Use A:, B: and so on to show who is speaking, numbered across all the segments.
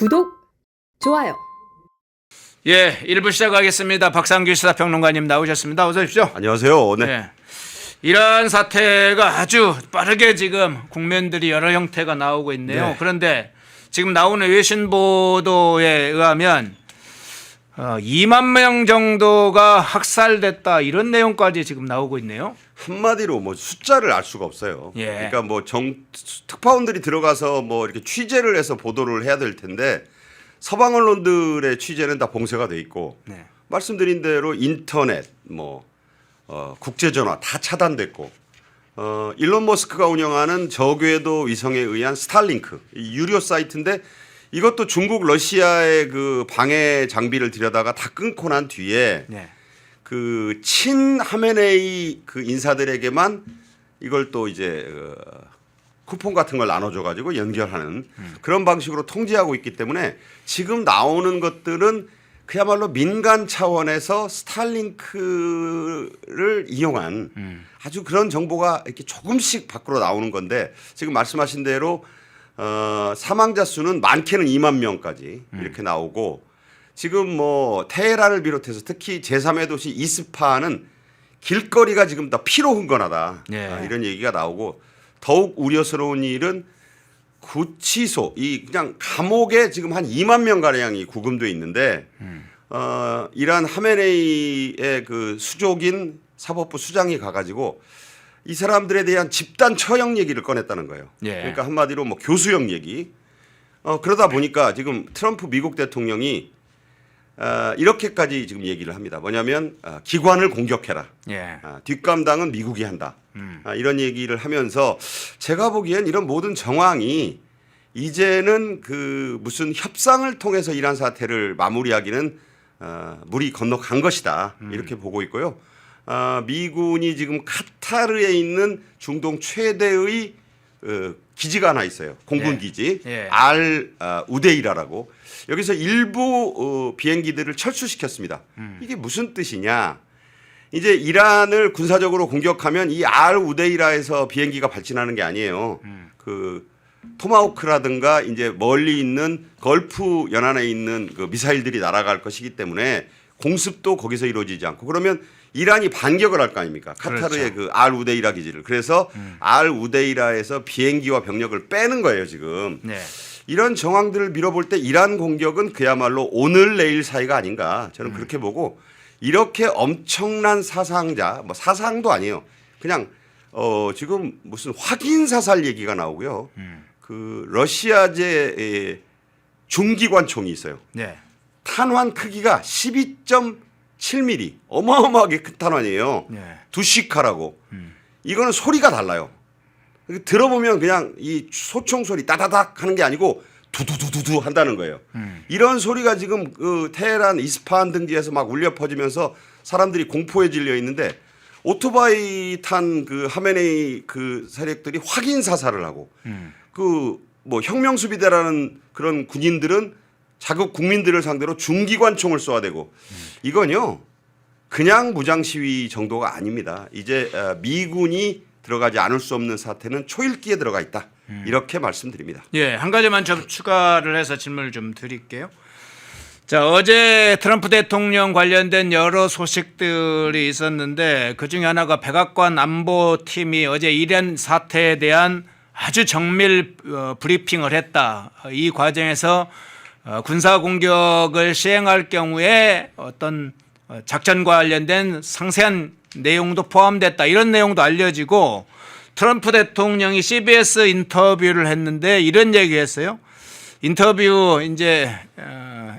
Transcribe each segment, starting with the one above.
A: 구독, 좋아요.
B: 예, 1부 시작하겠습니다. 박상규 시사평론가님 나오셨습니다. 어서 오십시오.
C: 안녕하세요. 네.
B: 네. 이러한 사태가 아주 빠르게 지금 국면들이 여러 형태가 나오고 있네요.
C: 네.
B: 그런데 지금 나오는 외신 보도에 의하면 2만 명 정도가 학살됐다 이런 내용까지 지금 나오고 있네요.
C: 한마디로 뭐 숫자를 알 수가 없어요.
B: 예.
C: 그러니까 뭐 특파원들이 들어가서 뭐 이렇게 취재를 해서 보도를 해야 될 텐데 서방 언론들의 취재는 다 봉쇄가 돼 있고
B: 네.
C: 말씀드린 대로 인터넷 뭐 국제전화 다 차단됐고 일론 머스크가 운영하는 저궤도 위성에 의한 스타링크 이 유료 사이트인데 이것도 중국 러시아의 그 방해 장비를 들여다가 다 끊고 난 뒤에
B: 네.
C: 그 친 하메네이 그 인사들에게만 이걸 또 이제 쿠폰 같은 걸 나눠줘 가지고 연결하는 그런 방식으로 통제하고 있기 때문에 지금 나오는 것들은 그야말로 민간 차원에서 스타링크를 이용한 아주 그런 정보가 이렇게 조금씩 밖으로 나오는 건데 지금 말씀하신 대로 사망자 수는 많게는 2만 명까지 이렇게 나오고 지금 뭐 테헤란을 비롯해서 특히 제3의 도시 이스파한은 길거리가 지금 다 피로 흥건하다 이런 얘기가 나오고 더욱 우려스러운 일은 구치소 이 그냥 감옥에 지금 한 2만 명 가량이 구금돼 있는데 이란 하메네이의 그 수족인 사법부 수장이 가가지고 이 사람들에 대한 집단 처형 얘기를 꺼냈다는 거예요.
B: 예.
C: 그러니까 한마디로 뭐 교수형 얘기. 그러다 보니까 지금 트럼프 미국 대통령이 이렇게까지 지금 얘기를 합니다. 뭐냐면 기관을 공격해라.
B: 예.
C: 뒷감당은 미국이 한다. 이런 얘기를 하면서 제가 보기엔 이런 모든 정황이 이제는 그 무슨 협상을 통해서 이란 사태를 마무리하기는 물이 건너간 것이다. 이렇게 보고 있고요. 미군이 지금 카타르에 있는 중동 최대의 기지가 하나 있어요. 공군 기지.
B: 예.
C: 알 우데이라라고. 여기서 일부 비행기들을 철수시켰습니다. 이게 무슨 뜻이냐? 이제 이란을 군사적으로 공격하면 이 알 우데이라에서 비행기가 발진하는 게 아니에요. 그 토마호크라든가 이제 멀리 있는 걸프 연안에 있는 그 미사일들이 날아갈 것이기 때문에 공습도 거기서 이루어지지 않고 그러면 이란이 반격을 할 거 아닙니까? 카타르의
B: 그렇죠.
C: 그 알 우데이라 기지를. 그래서 알 우데이라에서 비행기와 병력을 빼는 거예요, 지금.
B: 네.
C: 이런 정황들을 밀어볼 때 이란 공격은 그야말로 오늘 내일 사이가 아닌가 저는 그렇게 보고 이렇게 엄청난 사상자 뭐 사상도 아니에요. 그냥 지금 무슨 확인 사살 얘기가 나오고요. 그 러시아제 중기관총이 있어요.
B: 네.
C: 탄환 크기가 12.7mm 어마어마하게 큰 탄환이에요.
B: 네.
C: 두시카라고. 이거는 소리가 달라요. 들어보면 그냥 이 소총 소리 따다닥 하는 게 아니고 두두두두두 한다는 거예요. 이런 소리가 지금 그 테헤란 이스파한 등지에서 막 울려 퍼지면서 사람들이 공포에 질려 있는데 오토바이 탄 그 하메네이 그 세력들이 확인 사살을 하고 그 뭐 혁명수비대라는 그런 군인들은 자국 국민들을 상대로 중기관총을 쏘아대고 이건요 그냥 무장 시위 정도가 아닙니다. 이제 미군이 들어가지 않을 수 없는 사태는 초읽기에 들어가 있다. 이렇게 말씀드립니다.
B: 예, 한 가지만 좀 추가를 해서 질문을 좀 드릴게요. 자, 어제 트럼프 대통령 관련된 여러 소식들이 있었는데 그중에 하나가 백악관 안보팀이 어제 이란 사태에 대한 아주 정밀 브리핑을 했다. 이 과정에서 군사 공격을 시행할 경우에 어떤 작전과 관련된 상세한 내용도 포함됐다. 이런 내용도 알려지고 트럼프 대통령이 CBS 인터뷰를 했는데 이런 얘기했어요. 인터뷰 이제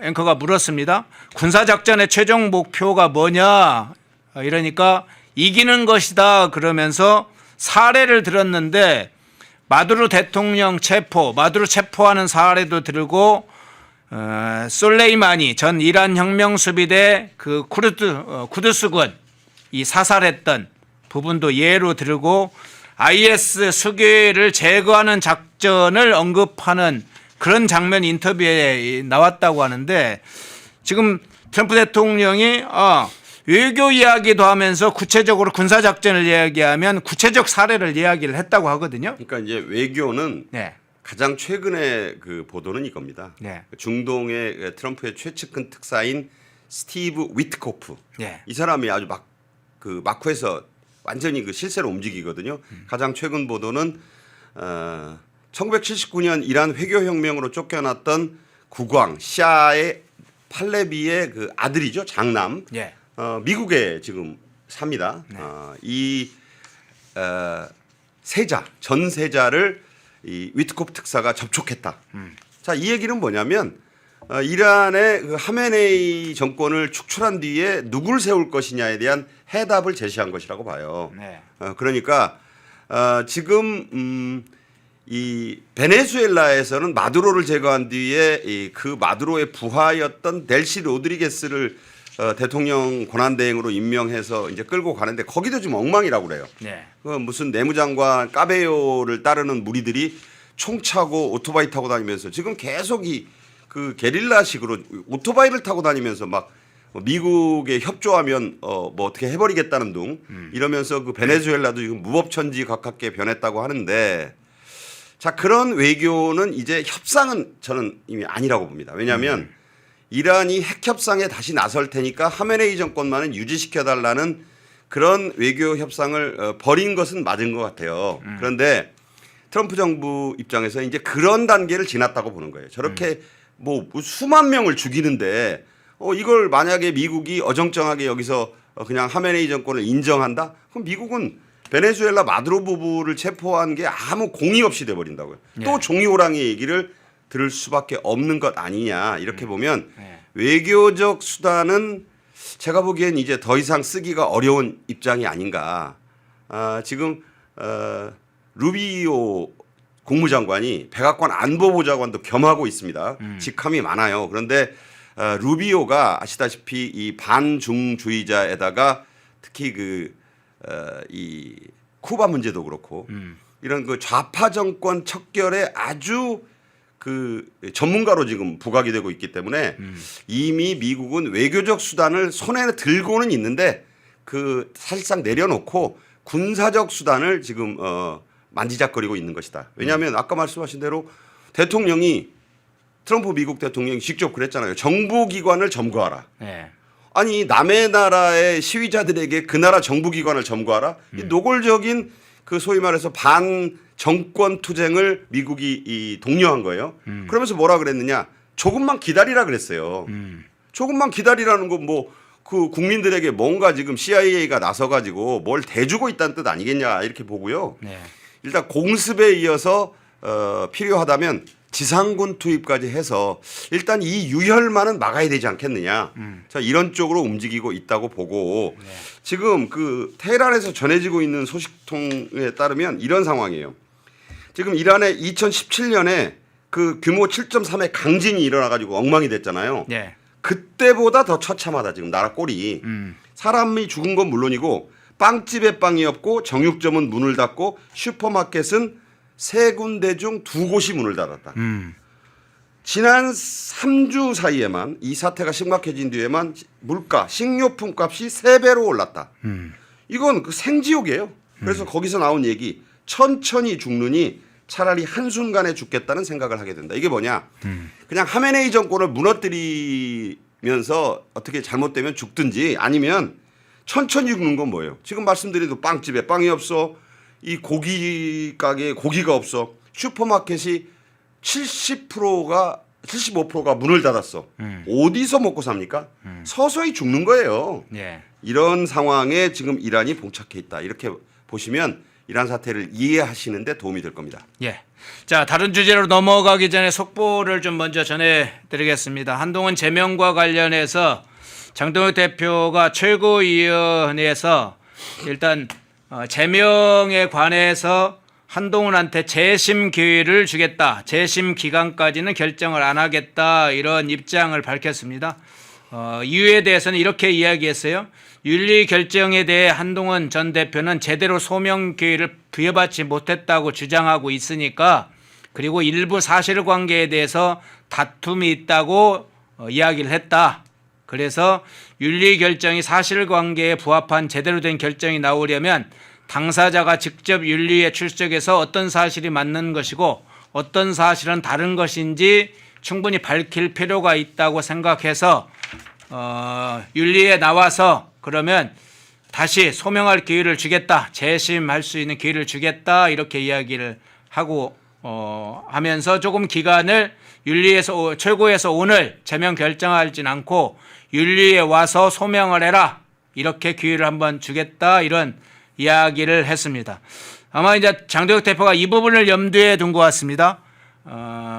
B: 앵커가 물었습니다. 군사작전의 최종 목표가 뭐냐? 이러니까 이기는 것이다 그러면서 사례를 들었는데 마두로 대통령 마두로 체포하는 사례도 들고 솔레이마니 전 이란 혁명수비대 그 쿠드스군 이 사살했던 부분도 예로 들고 IS 수괴를 제거하는 작전을 언급하는 그런 장면이 인터뷰에 나왔다고 하는데 지금 트럼프 대통령이 외교 이야기도 하면서 구체적으로 군사작전을 이야기하면 구체적 사례를 이야기를 했다고 하거든요.
C: 그러니까 이제 외교는
B: 네.
C: 가장 최근의 그 보도는 이겁니다.
B: 네.
C: 중동의 트럼프의 최측근 특사인 스티브 위트코프.
B: 네.
C: 이 사람이 아주 마쿠에서 완전히 그 실세로 움직이거든요. 가장 최근 보도는 1979년 이란 회교혁명으로 쫓겨났던 국왕 샤의 팔레비의 그 아들이죠, 장남.
B: 네.
C: 미국에 지금 삽니다.
B: 네.
C: 이 세자 전 세자를 이 위트코프 특사가 접촉했다. 자, 이 얘기는 뭐냐면 이란의 그 하메네이 정권을 축출한 뒤에 누굴 세울 것이냐에 대한 해답을 제시한 것이라고 봐요.
B: 네.
C: 그러니까 지금 이 베네수엘라에서는 마두로를 제거한 뒤에 그 마두로의 부하였던 델시 로드리게스를 대통령 권한대행으로 임명해서 이제 끌고 가는데 거기도 지금 엉망이라고 그래요.
B: 네.
C: 그 무슨 내무장관 까베요를 따르는 무리들이 총 차고 오토바이 타고 다니면서 지금 계속 그 게릴라식으로 오토바이를 타고 다니면서 막 미국에 협조하면 뭐 어떻게 해버리겠다는 둥 이러면서 그 베네수엘라도 지금 무법천지 가깝게 변했다고 하는데 자, 그런 외교는 이제 협상은 저는 이미 아니라고 봅니다. 왜냐하면 이란이 핵 협상에 다시 나설 테니까 하메네이 정권만은 유지시켜달라는 그런 외교 협상을 벌인 것은 맞은 것 같아요. 그런데 트럼프 정부 입장에서 이제 그런 단계를 지났다고 보는 거예요. 저렇게 뭐 수만 명을 죽이는데 이걸 만약에 미국이 어정쩡하게 여기서 그냥 하메네이 정권을 인정한다? 그럼 미국은 베네수엘라 마두로 부부를 체포한 게 아무 공의 없이 돼버린다고요.
B: 네.
C: 또 종이호랑이 얘기를 들을 수밖에 없는 것 아니냐 이렇게 보면
B: 네.
C: 외교적 수단은 제가 보기엔 이제 더 이상 쓰기가 어려운 입장이 아닌가. 지금 루비오 국무장관이 백악관 안보보좌관도 겸하고 있습니다. 직함이 많아요. 그런데 루비오가 아시다시피 이 반중주의자에다가 특히 이 쿠바 문제도 그렇고 이런 그 좌파 정권 척결에 아주 그 전문가로 지금 부각이 되고 있기 때문에 이미 미국은 외교적 수단을 손에 들고는 있는데 그 사실상 내려놓고 군사적 수단을 지금 만지작거리고 있는 것이다. 왜냐하면 아까 말씀하신 대로 대통령이 트럼프 미국 대통령이 직접 그랬잖아요. 정부기관을 점거하라.
B: 네.
C: 아니 남의 나라의 시위자들에게 그 나라 정부기관을 점거하라. 이 노골적인 그 소위 말해서 반 정권 투쟁을 미국이 독려한 거예요. 그러면서 뭐라 그랬느냐? 조금만 기다리라 그랬어요. 조금만 기다리라는 건 뭐 그 국민들에게 뭔가 지금 CIA가 나서 가지고 뭘 대주고 있다는 뜻 아니겠냐 이렇게 보고요.
B: 네.
C: 일단 공습에 이어서 필요하다면 지상군 투입까지 해서 일단 이 유혈만은 막아야 되지 않겠느냐. 자, 이런 쪽으로 움직이고 있다고 보고
B: 네.
C: 지금 그 테헤란에서 전해지고 있는 소식통에 따르면 이런 상황이에요. 지금 이란에 2017년에 그 규모 7.3의 강진이 일어나 가지고 엉망이 됐잖아요.
B: 네.
C: 그때보다 더 처참하다 지금 나라 꼴이. 사람이 죽은 건 물론이고 빵집에 빵이 없고 정육점은 문을 닫고 슈퍼마켓은 3군데 중 2곳이 문을 닫았다. 지난 3주 사이에만 이 사태가 심각해진 뒤에만 물가, 식료품 값이 3배로 올랐다. 이건 그 생지옥이에요. 그래서 거기서 나온 얘기 천천히 죽느니 차라리 한순간에 죽겠다는 생각을 하게 된다. 이게 뭐냐. 그냥 하메네이 정권을 무너뜨리면서 어떻게 잘못되면 죽든지 아니면 천천히 죽는 건 뭐예요. 지금 말씀드린 그 빵집에 빵이 없어. 이 고기 가게에 고기가 없어. 슈퍼마켓이 75%가 문을 닫았어. 어디서 먹고 삽니까? 서서히 죽는 거예요.
B: 네.
C: 이런 상황에 지금 이란이 봉착해 있다. 이렇게 보시면 이란 사태를 이해하시는 데 도움이 될 겁니다.
B: 예. 자, 다른 주제로 넘어가기 전에 속보를 좀 먼저 전해드리겠습니다. 한동훈 제명과 관련해서 장동혁 대표가 최고위원회에서 일단 제명에 관해서 한동훈한테 재심 기회를 주겠다. 재심 기간까지는 결정을 안 하겠다. 이런 입장을 밝혔습니다. 이유에 대해서는 이렇게 이야기했어요. 윤리 결정에 대해 한동훈 전 대표는 제대로 소명 기회를 부여받지 못했다고 주장하고 있으니까 그리고 일부 사실관계에 대해서 다툼이 있다고 이야기를 했다. 그래서 윤리 결정이 사실관계에 부합한 제대로 된 결정이 나오려면 당사자가 직접 윤리에 출석해서 어떤 사실이 맞는 것이고 어떤 사실은 다른 것인지 충분히 밝힐 필요가 있다고 생각해서 윤리에 나와서 그러면 다시 소명할 기회를 주겠다, 재심할 수 있는 기회를 주겠다 이렇게 이야기를 하고 하면서 조금 기간을 윤리에서 최고에서 오늘 제명 결정하진 않고 윤리에 와서 소명을 해라 이렇게 기회를 한번 주겠다 이런 이야기를 했습니다. 아마 이제 장도혁 대표가 이 부분을 염두에 둔 것 같습니다.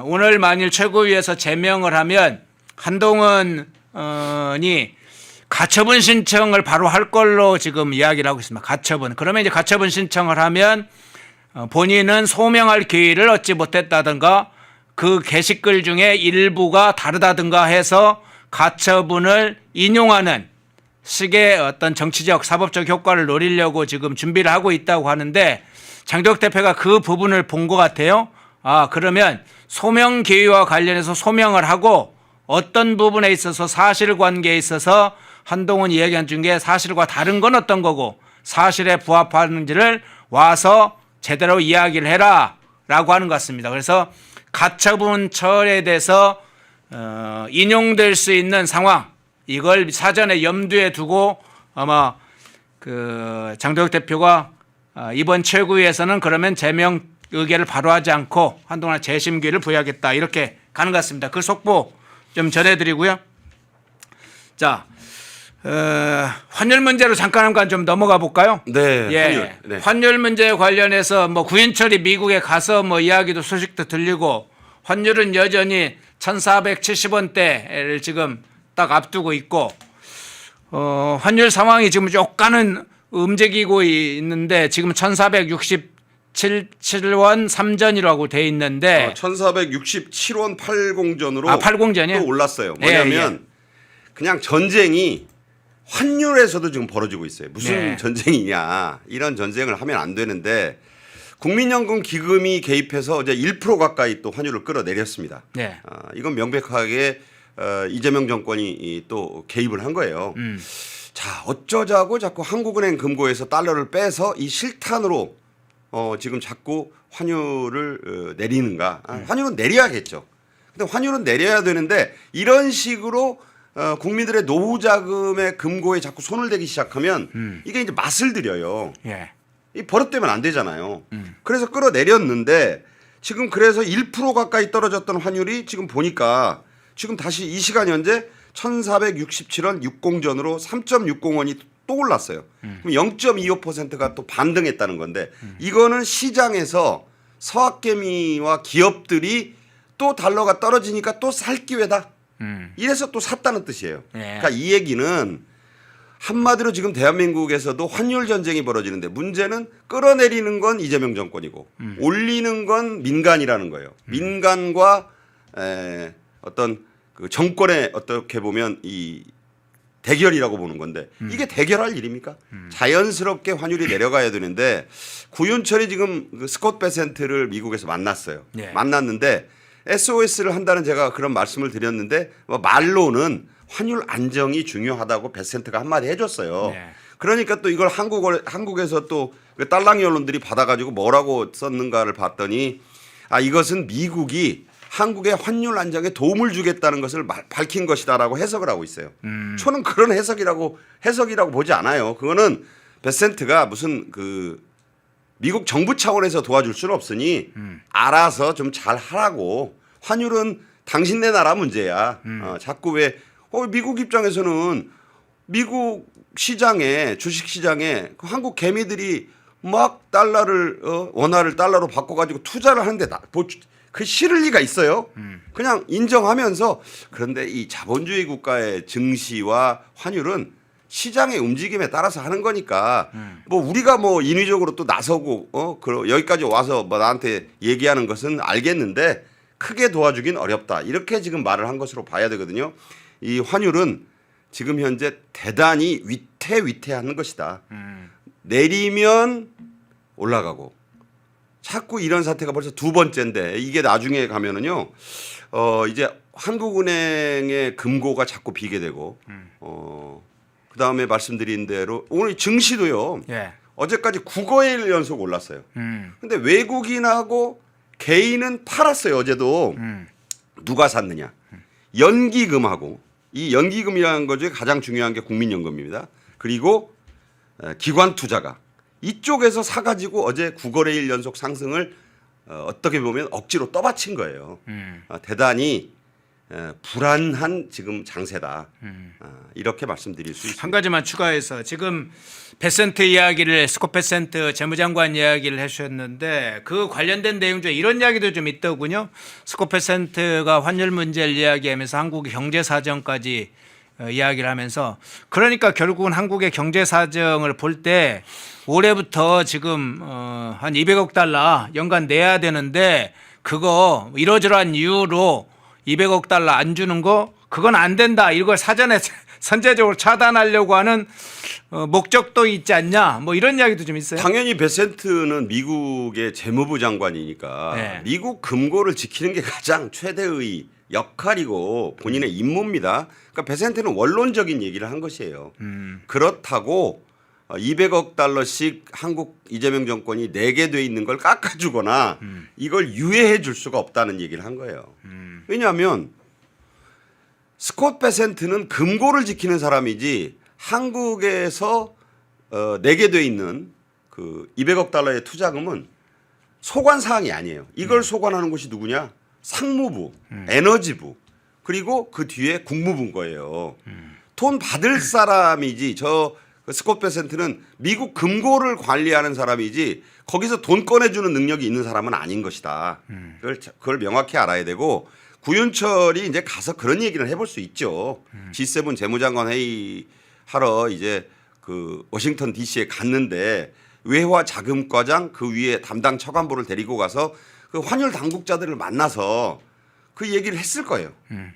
B: 오늘 만일 최고위에서 제명을 하면 한동훈이 가처분 신청을 바로 할 걸로 지금 이야기를 하고 있습니다. 가처분. 그러면 이제 가처분 신청을 하면 본인은 소명할 기회를 얻지 못했다든가 그 게시글 중에 일부가 다르다든가 해서 가처분을 인용하는 식의 어떤 정치적 사법적 효과를 노리려고 지금 준비를 하고 있다고 하는데 장도혁 대표가 그 부분을 본 것 같아요. 그러면 소명 기회와 관련해서 소명을 하고 어떤 부분에 있어서 사실관계에 있어서 한동훈이 얘기한 중에 사실과 다른 건 어떤 거고 사실에 부합하는지를 와서 제대로 이야기를 해라 라고 하는 것 같습니다. 그래서 가처분 처리에 대해서 인용될 수 있는 상황 이걸 사전에 염두에 두고 아마 그 장도혁 대표가 이번 최고위에서는 그러면 제명 의결을 바로 하지 않고 한동안 재심 기회를 부여하겠다 이렇게 가는 것 같습니다. 그 속보 좀 전해드리고요. 자, 환율 문제로 잠깐 한번 좀 넘어가 볼까요?
C: 네,
B: 예,
C: 환율. 네.
B: 환율 문제에 관련해서 뭐 구인철이 미국에 가서 뭐 이야기도 소식도 들리고 환율은 여전히 1,470원대를 지금 딱 앞두고 있고 환율 상황이 지금 약간은 움직이고 있는데 지금 1,467원 3전이라고 돼 있는데
C: 1467원 80전으로
B: 80전이요?
C: 또 올랐어요. 뭐냐면
B: 예.
C: 그냥 전쟁이 환율에서도 지금 벌어지고 있어요. 무슨
B: 네.
C: 전쟁이냐. 이런 전쟁을 하면 안 되는데 국민연금 기금이 개입해서 이제 1% 가까이 또 환율을 끌어내렸습니다.
B: 네.
C: 이건 명백하게 이재명 정권이 또 개입을 한 거예요. 자, 어쩌자고 자꾸 한국은행 금고에서 달러를 빼서 이 실탄으로 지금 자꾸 환율을 내리는가. 환율은 내려야겠죠. 근데 환율은 내려야 되는데 이런 식으로 국민들의 노후 자금의 금고에 자꾸 손을 대기 시작하면 이게 이제 맛을 들여요.
B: 예.
C: 이 버릇되면 안 되잖아요. 그래서 끌어내렸는데 지금 그래서 1% 가까이 떨어졌던 환율이 지금 보니까 지금 다시 이 시간 현재 1,467원 60전으로 3.60원이 또 올랐어요. 그럼 0.25%가 또 반등했다는 건데 이거는 시장에서 서학개미와 기업들이 또 달러가 떨어지니까 또 살 기회다. 이래서 또 샀다는 뜻이에요.
B: 네.
C: 그러니까 이 얘기는 한마디로 지금 대한민국에서도 환율 전쟁이 벌어지는데 문제는 끌어내리는 건 이재명 정권이고 올리는 건 민간이라는 거예요. 민간과 어떤 그 정권의 어떻게 보면 이 대결이라고 보는 건데 이게 대결할 일입니까? 자연스럽게 환율이 내려가야 되는데 구윤철이 지금 그 스콧 베센트를 미국에서 만났어요.
B: 네.
C: 만났는데 SOS를 한다는 제가 그런 말씀을 드렸는데 말로는 환율 안정이 중요하다고 베센트가 한마디 해줬어요.
B: 네.
C: 그러니까 또 이걸 한국에서 또 그 딸랑이 언론들이 받아가지고 뭐라고 썼는가를 봤더니 이것은 미국이 한국의 환율 안정에 도움을 주겠다는 것을 밝힌 것이다라고 해석을 하고 있어요. 저는 그런 해석이라고 보지 않아요. 그거는 베센트가 무슨 그 미국 정부 차원에서 도와줄 수는 없으니 알아서 좀 잘 하라고. 환율은 당신네 나라 문제야. 자꾸 왜 미국 입장에서는 미국 시장에 주식 시장에 그 한국 개미들이 막 달러를 원화를 달러로 바꿔가지고 투자를 하는데 그 싫을 리가 있어요. 그냥 인정하면서 그런데 이 자본주의 국가의 증시와 환율은 시장의 움직임에 따라서 하는 거니까 뭐 우리가 뭐 인위적으로 또 나서고 여기까지 와서 뭐 나한테 얘기하는 것은 알겠는데 크게 도와주긴 어렵다. 이렇게 지금 말을 한 것으로 봐야 되거든요. 이 환율은 지금 현재 대단히 위태위태한 것이다. 내리면 올라가고 자꾸 이런 사태가 벌써 두 번째인데 이게 나중에 가면은요 이제 한국은행의 금고가 자꾸 비게 되고 그 다음에 말씀드린 대로 오늘 증시도요
B: 예.
C: 어제까지 9거일 연속 올랐어요. 근데 외국인하고 개인은 팔았어요. 어제도. 누가 샀느냐? 연기금하고 이 연기금이라는 것 중에 가장 중요한 게 국민연금입니다. 그리고 기관 투자가 이쪽에서 사가지고 어제 9거래일 연속 상승을 어떻게 보면 억지로 떠받친 거예요. 대단히 불안한 지금 장세다. 이렇게 말씀드릴 수 있습니다.
B: 한 가지만 추가해서 지금 베센트 이야기를 스콧 베센트 재무장관 이야기를 해주셨는데 그 관련된 내용 중에 이런 이야기도 좀 있더군요. 스콧 베센트가 환율 문제를 이야기하면서 한국의 경제 사정까지 이야기를 하면서 그러니까 결국은 한국의 경제 사정을 볼 때 올해부터 지금 한 200억 달러 연간 내야 되는데 그거 이러저러한 이유로 200억 달러 안 주는 거 그건 안 된다. 이걸 사전에 선제적으로 차단하려고 하는 목적도 있지 않냐. 뭐 이런 이야기도 좀 있어요.
C: 당연히 베센트는 미국의 재무부 장관이니까
B: 네.
C: 미국 금고를 지키는 게 가장 최대의 역할이고 본인의 임무입니다. 그러니까 베센트는 원론적인 얘기를 한 것이에요. 그렇다고 200억 달러씩 한국 이재명 정권이 내게 돼 있는 걸 깎아주거나 이걸 유예해 줄 수가 없다는 얘기를 한 거예요. 왜냐하면 스콧 베센트는 금고를 지키는 사람이지 한국에서 내게 돼 있는 그 200억 달러의 투자금은 소관 사항이 아니에요. 이걸 소관하는 곳이 누구냐? 상무부, 에너지부, 그리고 그 뒤에 국무부인 거예요. 돈 받을 사람이지 저 스콧 베센트는 미국 금고를 관리하는 사람이지 거기서 돈 꺼내주는 능력이 있는 사람은 아닌 것이다. 그걸 명확히 알아야 되고 구윤철이 이제 가서 그런 얘기를 해볼 수 있죠. G7 재무장관 회의 하러 이제 그 워싱턴 D.C.에 갔는데 외화 자금과장 그 위에 담당 차관보를 데리고 가서 그 환율 당국자들을 만나서 그 얘기를 했을 거예요.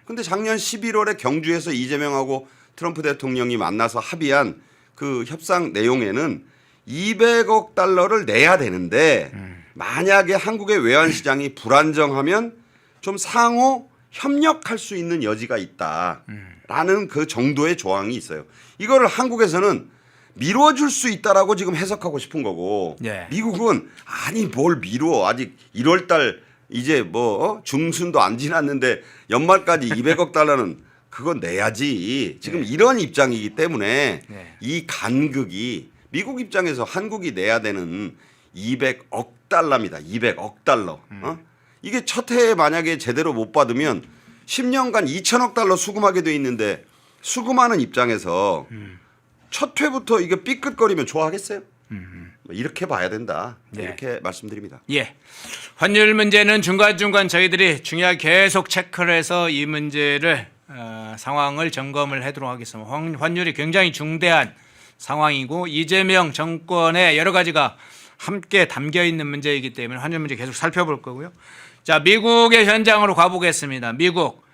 C: 근데 작년 11월에 경주에서 이재명하고 트럼프 대통령이 만나서 합의한 그 협상 내용에는 200억 달러를 내야 되는데 만약에 한국의 외환 시장이 불안정하면 좀 상호 협력할 수 있는 여지가 있다라는 그 정도의 조항이 있어요. 이거를 한국에서는 미뤄줄 수 있다라고 지금 해석하고 싶은 거고
B: 네.
C: 미국은 아니 뭘 미뤄 아직 1월 달 이제 뭐 중순도 안 지났는데 연말까지 200억 달러는 그건 내야지 지금 이런 입장이기 때문에 이 간극이 미국 입장에서 한국이 내야 되는 200억 달러입니다. 200억 달러. 이게 첫 해에 만약에 제대로 못 받으면 10년간 2천억 달러 수금하게 돼 있는데 수금하는 입장에서 첫 회부터 이게 삐끗거리면 좋아하겠어요? 이렇게 봐야 된다. 이렇게 말씀드립니다.
B: 예. 환율 문제는 중간중간 저희들이 중요하게 계속 체크를 해서 이 문제를 상황을 점검을 하도록 하겠습니다. 환율이 굉장히 중대한 상황이고 이재명 정권의 여러 가지가 함께 담겨 있는 문제이기 때문에 환율 문제 계속 살펴볼 거고요. 자, 미국의 현장으로 가보겠습니다. 미국.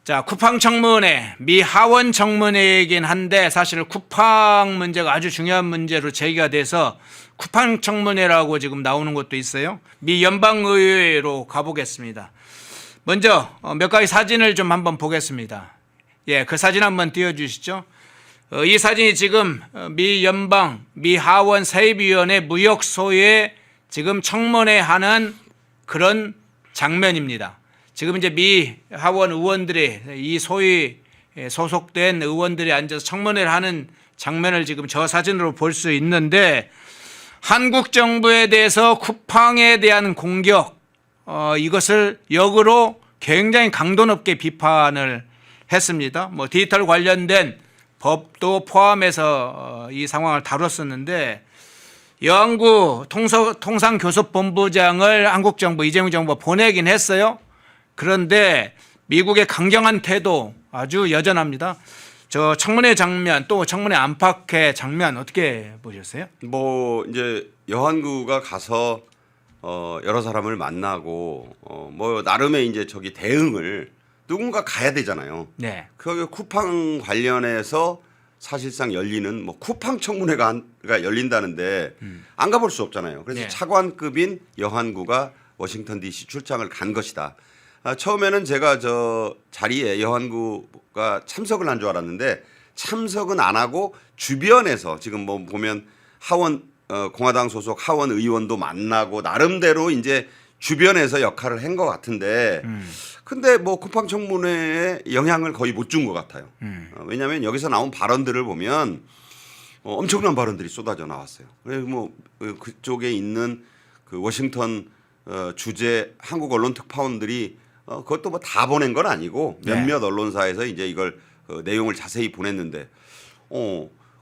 B: 자, 쿠팡 청문회, 미 하원 청문회이긴 한데 사실 쿠팡 문제가 아주 중요한 문제로 제기가 돼서 쿠팡 청문회라고 지금 나오는 것도 있어요. 미 연방의회로 가보겠습니다. 먼저 몇 가지 사진을 좀 한번 보겠습니다. 예, 그 사진 한번 띄워주시죠. 이 사진이 지금 미 하원 세입위원회 무역소에 지금 청문회 하는 그런 장면입니다. 지금 이제 미 하원 의원들이 이 소위 소속된 의원들이 앉아서 청문회를 하는 장면을 지금 저 사진으로 볼 수 있는데 한국 정부에 대해서 쿠팡에 대한 공격 이것을 역으로 굉장히 강도 높게 비판을 했습니다. 뭐 디지털 관련된 법도 포함해서 이 상황을 다뤘었는데 여한구 통상교섭본부장을 한국 정부 이재명 정부가 보내긴 했어요. 그런데 미국의 강경한 태도 아주 여전합니다. 저 청문회 장면 또 청문회 안팎의 장면 어떻게 보셨어요?
C: 뭐 이제 여한구가 가서 여러 사람을 만나고 뭐 나름의 이제 저기 대응을 누군가 가야 되잖아요.
B: 네.
C: 그 쿠팡 관련해서 사실상 열리는 뭐 쿠팡 청문회가 열린다는데 안 가볼 수 없잖아요. 그래서
B: 네.
C: 차관급인 여한구가 워싱턴 D.C. 출장을 간 것이다. 처음에는 제가 저 자리에 여한구가 참석을 한 줄 알았는데 참석은 안 하고 주변에서 지금 뭐 보면 하원 공화당 소속 하원 의원도 만나고 나름대로 이제 주변에서 역할을 한 것 같은데 근데 뭐 쿠팡 청문회에 영향을 거의 못 준 것 같아요. 왜냐하면 여기서 나온 발언들을 보면 엄청난 발언들이 쏟아져 나왔어요. 그래서 뭐 그쪽에 있는 그 워싱턴 주재 한국 언론 특파원들이 그것도 뭐 다 보낸 건 아니고 몇몇 언론사에서 이제 이걸 내용을 자세히 보냈는데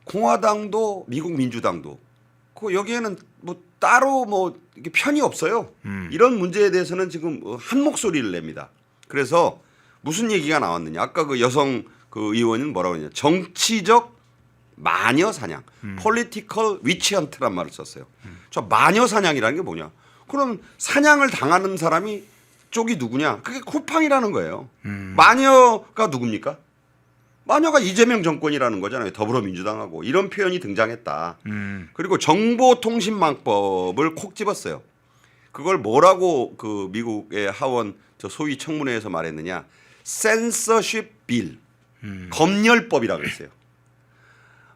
C: 공화당도 미국 민주당도 그 여기에는 뭐 따로 뭐 이게 편이 없어요. 이런 문제에 대해서는 지금 한 목소리를 냅니다. 그래서 무슨 얘기가 나왔느냐? 아까 그 여성 그 의원은 뭐라고 했냐? 정치적 마녀 사냥, political witch hunt란 말을 썼어요. 저 마녀 사냥이라는 게 뭐냐? 그럼 사냥을 당하는 사람이 쪽이 누구냐? 그게 쿠팡이라는 거예요. 마녀가 누굽니까? 마녀가 이재명 정권이라는 거잖아요. 더불어민주당하고 이런 표현이 등장했다. 그리고 정보통신망법을 콕 집었어요. 그걸 뭐라고 그 미국의 하원 저 소위 청문회에서 말했느냐? censorship bill, 검열법이라고 했어요.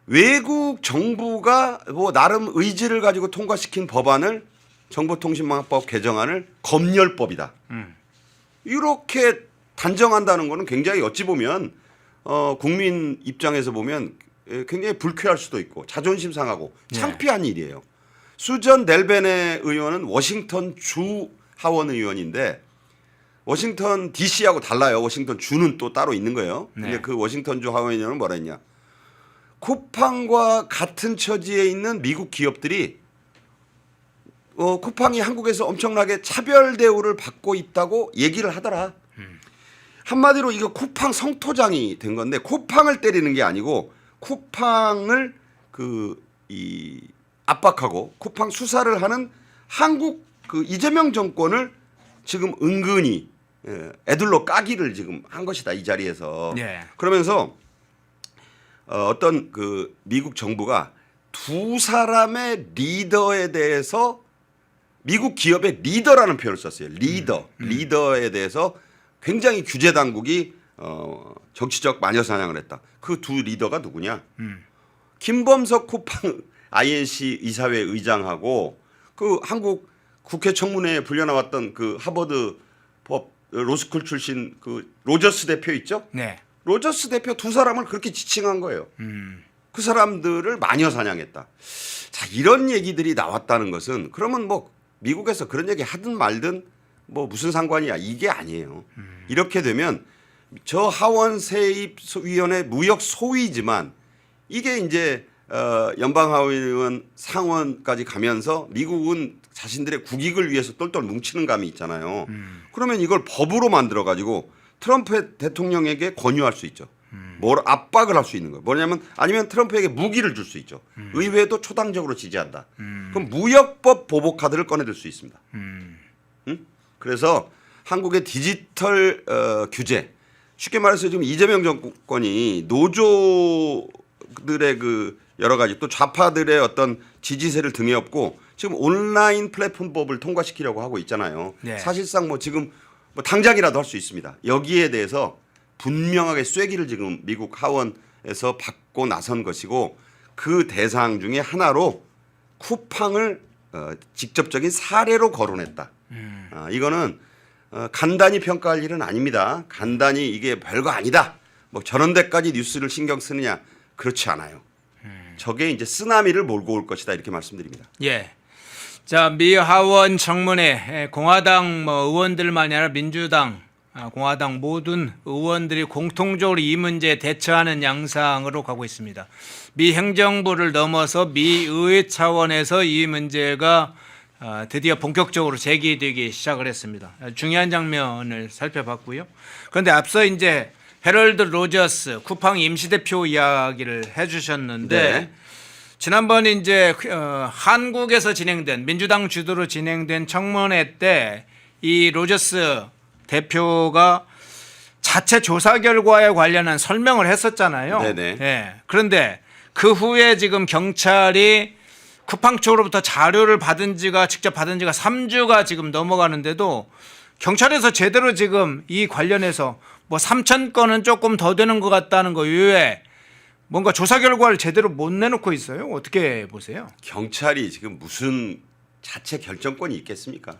C: 외국 정부가 뭐 나름 의지를 가지고 통과시킨 법안을 정보통신망법 개정안을 검열법이다. 이렇게 단정한다는 것은 굉장히 어찌 보면 국민 입장에서 보면 굉장히 불쾌할 수도 있고 자존심 상하고 창피한 일이에요. 수전 델베네 의원은 워싱턴 주 하원 의원인데 워싱턴 DC하고 달라요. 워싱턴 주는 또 따로 있는 거예요. 근데 그 워싱턴 주 하원 의원은 뭐라 했냐? 쿠팡과 같은 처지에 있는 미국 기업들이 쿠팡이 한국에서 엄청나게 차별 대우를 받고 있다고 얘기를 하더라. 한마디로 이거 쿠팡 성토장이 된 건데 쿠팡을 때리는 게 아니고 쿠팡을 압박하고 쿠팡 수사를 하는 한국 그 이재명 정권을 지금 은근히 애들로 까기를 지금 한 것이다 이 자리에서. 그러면서 어떤 그 미국 정부가 두 사람의 리더에 대해서 미국 기업의 리더라는 표현을 썼어요. 리더에 대해서 굉장히 규제 당국이 정치적 마녀 사냥을 했다. 그 두 리더가 누구냐? 김범석 쿠팡 INC 이사회 의장하고 그 한국 국회 청문회에 불려 나왔던 그 하버드 법 로스쿨 출신 그 로저스 대표 있죠?
B: 네.
C: 로저스 대표 두 사람을 그렇게 지칭한 거예요. 그 사람들을 마녀 사냥했다. 자, 이런 얘기들이 나왔다는 것은 그러면 뭐 미국에서 그런 얘기 하든 말든 뭐 무슨 상관이야 이게 아니에요. 이렇게 되면 저 하원 세입위원회 무역 소위지만 이게 이제 연방하원 상원까지 가면서 미국은 자신들의 국익을 위해서 똘똘 뭉치는 감이 있잖아요. 그러면 이걸 법으로 만들어 가지고 트럼프 대통령에게 권유할 수 있죠. 뭘 압박을 할 수 있는 거예요. 뭐냐면 아니면 트럼프에게 무기를 줄 수 있죠. 의회도 초당적으로 지지한다. 그럼 무역법 보복 카드를 꺼내들 수 있습니다. 그래서 한국의 디지털 규제 쉽게 말해서 지금 이재명 정권이 노조들의 그 여러 가지 또 좌파들의 어떤 지지세를 등에 업고 지금 온라인 플랫폼법을 통과시키려고 하고 있잖아요. 사실상 뭐 지금 뭐 당장이라도 할 수 있습니다. 여기에 대해서 분명하게 쐐기를 지금 미국 하원에서 받고 나선 것이고 그 대상 중에 하나로 쿠팡을 직접적인 사례로 거론했다. 이거는 간단히 평가할 일은 아닙니다. 간단히 이게 별거 아니다. 뭐 저런 데까지 뉴스를 신경 쓰느냐 그렇지 않아요. 저게 이제 쓰나미를 몰고 올 것이다 이렇게 말씀드립니다.
B: 예. 자, 미 하원 청문회 공화당 뭐 의원들만이 아니라 민주당, 공화당 모든 의원들이 공통적으로 이 문제에 대처하는 양상으로 가고 있습니다. 미 행정부를 넘어서 미 의회 차원에서 이 문제가 드디어 본격적으로 제기되기 시작을 했습니다. 중요한 장면을 살펴봤고요. 그런데 앞서 이제 헤럴드 로저스 쿠팡 임시대표 이야기를 해주셨는데 지난번 이제 한국에서 진행된 민주당 주도로 진행된 청문회 때 이 로저스 대표가 자체 조사 결과에 관련한 설명을 했었잖아요. 네. 그런데 그 후에 지금 경찰이 쿠팡 쪽으로부터 자료를 직접 받은 지가 3주가 지금 넘어가는데도 경찰에서 제대로 지금 이 관련해서 뭐 3천 건은 조금 더 되는 것 같다는 거 외에 뭔가 조사 결과를 제대로 못 내놓고 있어요. 어떻게 보세요?
C: 경찰이 지금 무슨 자체 결정권이 있겠습니까?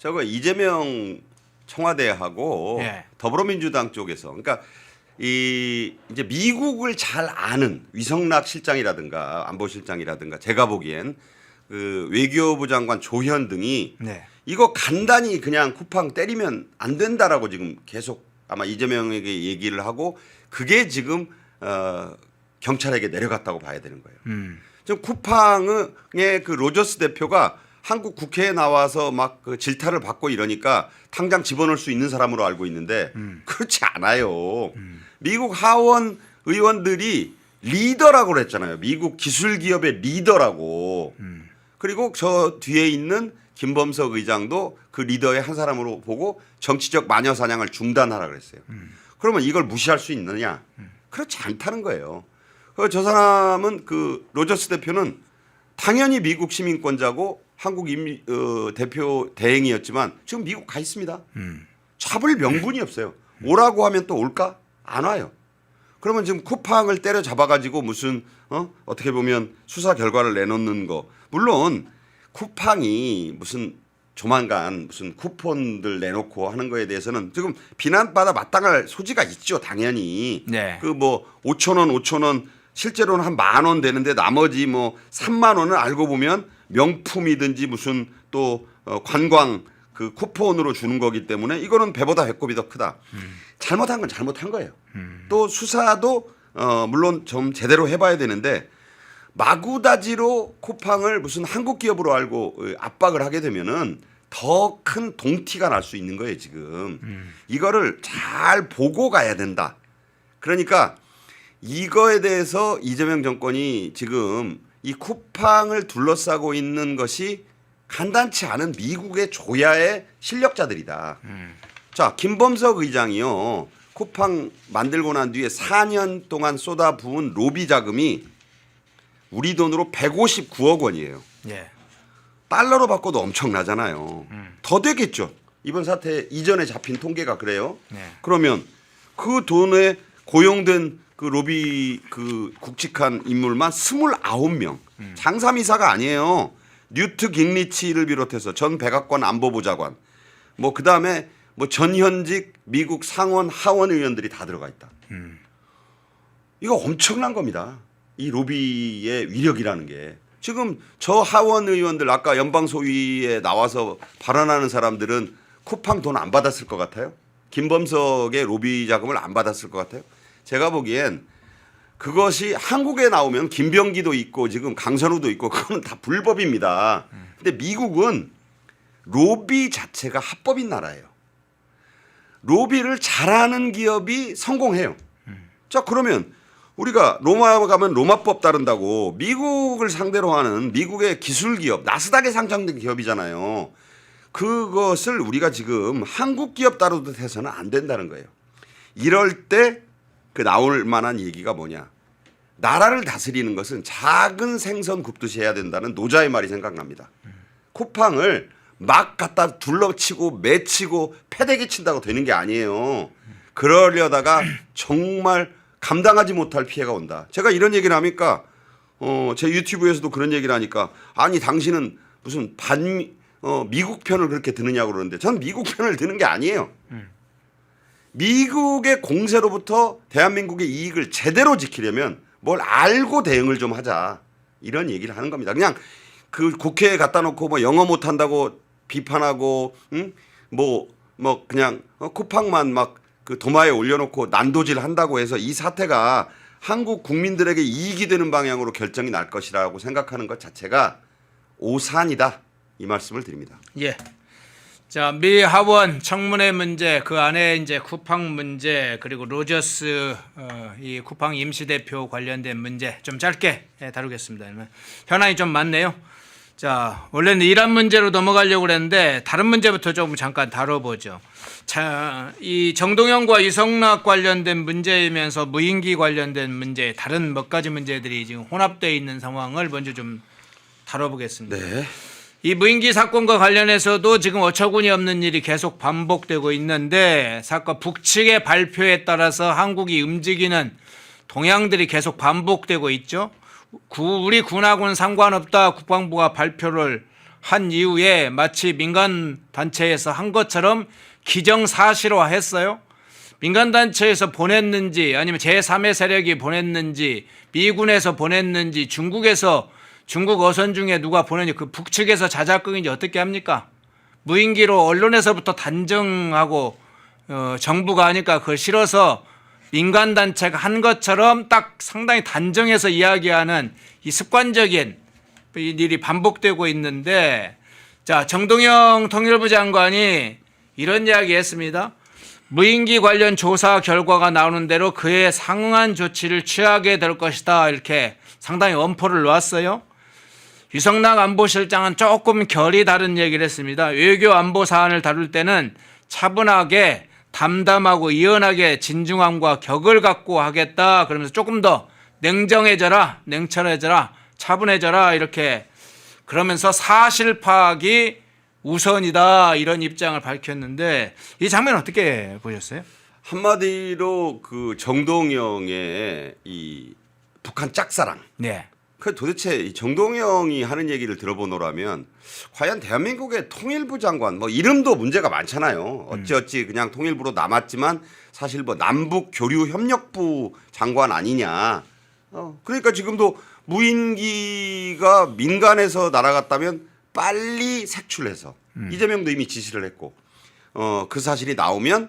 C: 저거 이재명 청와대하고
B: 예.
C: 더불어민주당 쪽에서 그러니까 이제 미국을 잘 아는 위성락 실장이라든가 안보실장이라든가 제가 보기엔 그 외교부 장관 조현 등이
B: 네.
C: 이거 간단히 그냥 쿠팡 때리면 안 된다라고 지금 계속 아마 이재명에게 얘기를 하고 그게 지금 경찰에게 내려갔다고 봐야 되는 거예요. 지금 쿠팡의 그 로저스 대표가 한국 국회에 나와서 막 그 질타를 받고 이러니까 당장 집어넣을 수 있는 사람으로 알고 있는데 그렇지 않아요. 미국 하원 의원들이 리더라고 그랬잖아요. 미국 기술 기업의 리더라고. 그리고 저 뒤에 있는 김범석 의장도 그 리더의 한 사람으로 보고 정치적 마녀 사냥을 중단하라 그랬어요. 그러면 이걸 무시할 수 있느냐? 그렇지 않다는 거예요. 저 사람은 그 로저스 대표는 당연히 미국 시민권자고 한국 대표 대행이었지만 지금 미국 가 있습니다. 잡을 명분이 없어요. 오라고 하면 또 올까? 안 와요. 그러면 지금 쿠팡을 때려 잡아가지고 무슨 어떻게 보면 수사 결과를 내놓는 거 물론 쿠팡이 무슨 조만간 무슨 쿠폰들 내놓고 하는 거에 대해서는 지금 비난받아 마땅할 소지가 있죠. 당연히.
B: 네.
C: 그 뭐 5천 원 실제로는 한 10,000원 되는데 나머지 뭐 3만 원은 알고 보면 명품이든지 무슨 또 관광 그 쿠폰으로 주는 거기 때문에 이거는 배보다 배꼽이 더 크다. 잘못한 건 잘못한 거예요. 또 수사도 물론 좀 제대로 해봐야 되는데 마구다지로 쿠팡을 무슨 한국 기업으로 알고 압박을 하게 되면은 더 큰 동티가 날 수 있는 거예요 지금. 이거를 잘 보고 가야 된다. 그러니까 이거에 대해서 이재명 정권이 지금 이 쿠팡을 둘러싸고 있는 것이 간단치 않은 미국의 조야의 실력자들이다. 자, 김범석 의장이요. 쿠팡 만들고 난 뒤에 4년 동안 쏟아부은 로비 자금이 우리 돈으로 159억 원이에요.
B: 예.
C: 달러로 바꿔도 엄청나잖아요. 더 되겠죠. 이번 사태 이전에 잡힌 통계가 그래요.
B: 네.
C: 그러면 그 돈에 고용된 그 로비 그 굵직한 인물만 29명. 장사미사가 아니에요. 뉴트 깅리치를 비롯해서 전 백악관 안보부 장관 뭐 그다음에 뭐 전현직 미국 상원 하원 의원들이 다 들어가 있다. 이거 엄청난 겁니다. 이 로비의 위력이라는 게. 지금 저 하원 의원들 아까 연방소위에 나와서 발언하는 사람들은 쿠팡 돈 안 받았을 것 같아요? 김범석의 로비 자금을 안 받았을 것 같아요? 제가 보기엔 그것이 한국에 나오면 김병기도 있고 지금 강선우도 있고 그거는 다 불법입니다. 근데 미국은 로비 자체가 합법인 나라예요. 로비를 잘하는 기업이 성공해요. 자, 그러면 우리가 로마 가면 로마법 따른다고 미국을 상대로 하는 미국의 기술 기업, 나스닥에 상장된 기업이잖아요. 그것을 우리가 지금 한국 기업 따르듯 해서는 안 된다는 거예요. 이럴 때 그 나올 만한 얘기가 뭐냐. 나라를 다스리는 것은 작은 생선 굽듯이 해야 된다는 노자의 말이 생각납니다. 쿠팡을 막 갖다 둘러치고 매치고 패대기 친다고 되는 게 아니에요. 그러려다가 정말 감당하지 못할 피해가 온다. 제가 이런 얘기를 하니까 제 유튜브에서도 그런 얘기를 하니까 아니 당신은 무슨 미국 편을 그렇게 드느냐고 그러는데 전 미국 편을 드는 게 아니에요. 미국의 공세로부터 대한민국의 이익을 제대로 지키려면 뭘 알고 대응을 좀 하자. 이런 얘기를 하는 겁니다. 그냥 그 국회에 갖다 놓고 뭐 영어 못한다고 비판하고 뭐 그냥 쿠팡만 막 그 도마에 올려놓고 난도질 한다고 해서 이 사태가 한국 국민들에게 이익이 되는 방향으로 결정이 날 것이라고 생각하는 것 자체가 오산이다. 이 말씀을 드립니다.
B: 예. 자, 미 하원 청문회 문제, 그 안에 이제 쿠팡 문제, 그리고 로저스 이 쿠팡 임시대표 관련된 문제 좀 짧게 다루겠습니다. 현안이 좀 많네요. 자, 원래는 이란 문제로 넘어가려고 그랬는데 다른 문제부터 좀 잠깐 다뤄보죠. 자, 이 정동영과 이성락 관련된 문제이면서 무인기 관련된 문제, 다른 몇 가지 문제들이 지금 혼합되어 있는 상황을 먼저 좀 다뤄보겠습니다.
C: 네.
B: 이 무인기 사건과 관련해서도 지금 어처구니 없는 일이 계속 반복되고 있는데 사건 북측의 발표에 따라서 한국이 움직이는 동향들이 계속 반복되고 있죠. 우리 군하고는 상관없다 국방부가 발표를 한 이후에 마치 민간 단체에서 한 것처럼 기정사실화했어요. 민간 단체에서 보냈는지 아니면 제3의 세력이 보냈는지 미군에서 보냈는지 중국 어선 중에 누가 보냈는지 그 북측에서 자작극인지 어떻게 합니까? 무인기로 언론에서부터 단정하고 정부가 하니까 그걸 싫어서 민간 단체가 한 것처럼 딱 상당히 단정해서 이야기하는 이 습관적인 이 일이 반복되고 있는데, 자, 정동영 통일부 장관이 이런 이야기 했습니다. 무인기 관련 조사 결과가 나오는 대로 그에 상응한 조치를 취하게 될 것이다. 이렇게 상당히 엄포를 놓았어요. 유성락 안보실장은 조금 결이 다른 얘기를 했습니다. 외교 안보 사안을 다룰 때는 차분하게 담담하고 이연하게 진중함과 격을 갖고 하겠다. 그러면서 조금 더 냉정해져라, 냉철해져라, 차분해져라 이렇게 그러면서 사실 파악이 우선이다 이런 입장을 밝혔는데 이 장면 어떻게 보셨어요?
C: 한마디로 그 정동영의 이 북한 짝사랑.
B: 네.
C: 그 도대체 이 정동영이 하는 얘기를 들어보노라면 과연 대한민국의 통일부 장관 뭐 이름도 문제가 많잖아요. 어찌어찌 그냥 통일부로 남았지만 사실 뭐 남북 교류 협력부 장관 아니냐. 그러니까 지금도 무인기가 민간에서 날아갔다면 빨리 색출해서 이재명도 이미 지시를 했고 그 사실이 나오면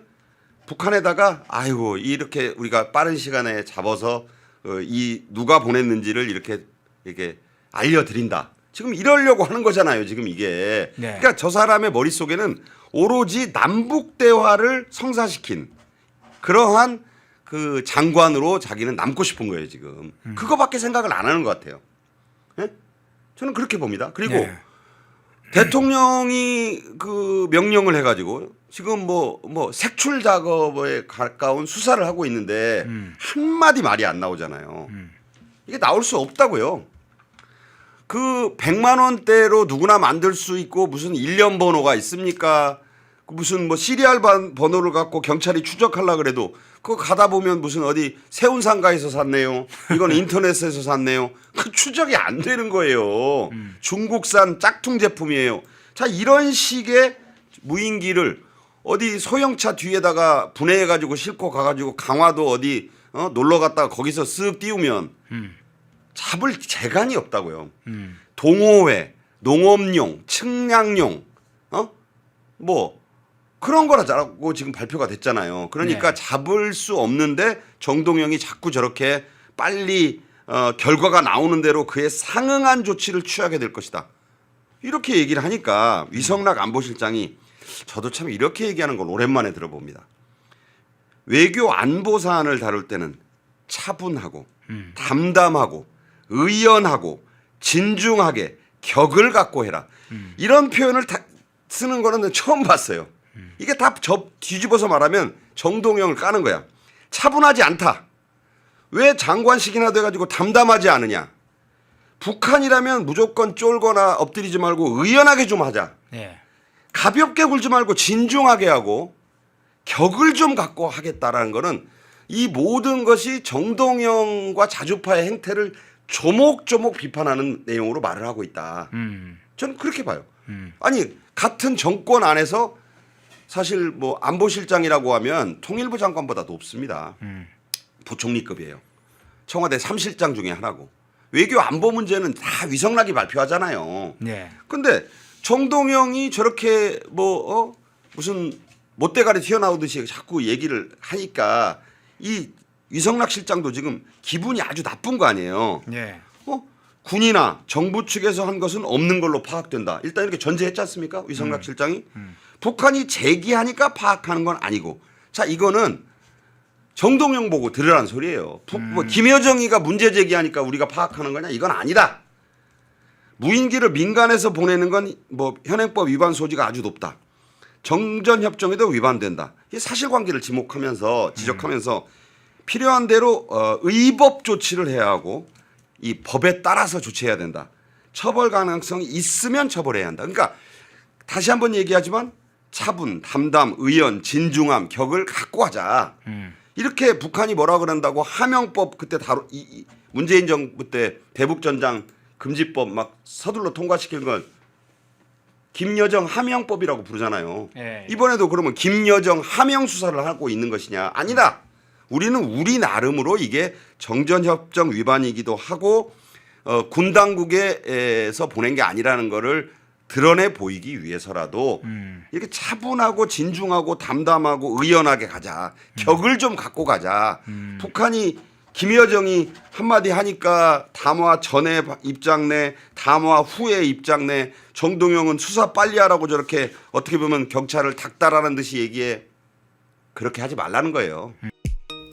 C: 북한에다가 아이고 이렇게 우리가 빠른 시간에 잡아서 이 누가 보냈는지를 이렇게 알려드린다. 지금 이러려고 하는 거잖아요. 지금 이게.
B: 네.
C: 그러니까 저 사람의 머릿속에는 오로지 남북 대화를 성사시킨 그러한 그 장관으로 자기는 남고 싶은 거예요. 지금. 그거밖에 생각을 안 하는 것 같아요. 예? 저는 그렇게 봅니다. 그리고
B: 네.
C: 대통령이 그 명령을 해가지고 지금 뭐 색출 작업에 가까운 수사를 하고 있는데 한마디 말이 안 나오잖아요. 이게 나올 수 없다고요. 그 100만 원대로 누구나 만들 수 있고 무슨 일련 번호가 있습니까? 무슨 뭐 시리얼 번호를 갖고 경찰이 추적하려고 그래도 그거 가다 보면 무슨 어디 세운상가에서 샀네요. 이건 인터넷에서 샀네요. 그 추적이 안 되는 거예요. 중국산 짝퉁 제품이에요. 자, 이런 식의 무인기를 어디 소형차 뒤에다가 분해해가지고 싣고 가가지고 강화도 어디 놀러 갔다가 거기서 쓱 띄우면 잡을 재간이 없다고요. 동호회, 농업용, 측량용, 뭐 그런 거라고 지금 발표가 됐잖아요. 그러니까
B: 네.
C: 잡을 수 없는데 정동영이 자꾸 저렇게 빨리 결과가 나오는 대로 그에 상응한 조치를 취하게 될 것이다. 이렇게 얘기를 하니까 위성락 안보실장이 저도 참 이렇게 얘기하는 걸 오랜만에 들어봅니다. 외교 안보 사안을 다룰 때는 차분하고 담담하고 의연하고 진중하게 격을 갖고 해라. 이런 표현을 쓰는 거는 처음 봤어요. 이게 다 뒤집어서 말하면 정동영을 까는 거야. 차분하지 않다. 왜 장관식이나 돼가지고 담담하지 않으냐. 북한이라면 무조건 쫄거나 엎드리지 말고 의연하게 좀 하자.
B: 네.
C: 가볍게 굴지 말고 진중하게 하고 격을 좀 갖고 하겠다라는 거는 이 모든 것이 정동영과 자주파의 행태를 조목조목 비판하는 내용으로 말을 하고 있다. 저는 그렇게 봐요. 아니 같은 정권 안에서 사실 뭐 안보실장이라고 하면 통일부 장관보다 높습니다. 부총리급이에요. 청와대 3실장 중에 하나고. 외교 안보 문제는 다 위성락이 발표하잖아요.
B: 네.
C: 근데 정동영이 저렇게 무슨 못대가리 튀어나오듯이 자꾸 얘기를 하니까 이 위성락 실장도 지금 기분이 아주 나쁜 거 아니에요.
B: 네.
C: 군이나 정부 측에서 한 것은 없는 걸로 파악된다. 일단 이렇게 전제했지 않습니까? 위성락 실장이. 북한이 제기하니까 파악하는 건 아니고. 자, 이거는 정동영 보고 들으라는 소리예요. 뭐 김여정이가 문제 제기하니까 우리가 파악하는 거냐? 이건 아니다. 무인기를 민간에서 보내는 건 뭐 현행법 위반 소지가 아주 높다. 정전협정에도 위반된다. 이 사실관계를 지적하면서 필요한 대로 의법 조치를 해야 하고 이 법에 따라서 조치해야 된다. 처벌 가능성이 있으면 처벌해야 한다. 그러니까 다시 한번 얘기하지만 차분, 담담, 의연, 진중함, 격을 갖고 하자. 이렇게 북한이 뭐라 그런다고 하명법 그때 문재인 정부 때 대북전장 금지법 막 서둘러 통과시킨 건 김여정 하명법이라고 부르잖아요.
B: 예.
C: 이번에도 그러면 김여정 하명 수사를 하고 있는 것이냐? 아니다. 우리는 우리 나름으로 이게 정전협정 위반이기도 하고 군 당국에서 보낸 게 아니라는 거를 드러내 보이기 위해서라도 이렇게 차분하고 진중하고 담담하고 의연하게 가자. 격을 좀 갖고 가자. 북한이 김여정이 한마디 하니까 담화 전에 입장 내, 담화 후에 입장 내, 정동영은 수사 빨리 하라고 저렇게 어떻게 보면 경찰을 닥달하는 듯이 얘기해. 그렇게 하지 말라는 거예요.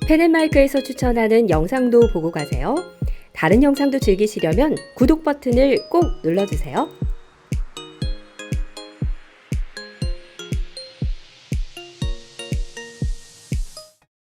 A: 펜앤마이크에서 추천하는 영상도 보고 가세요. 다른 영상도 즐기시려면 구독 버튼을 꼭 눌러주세요.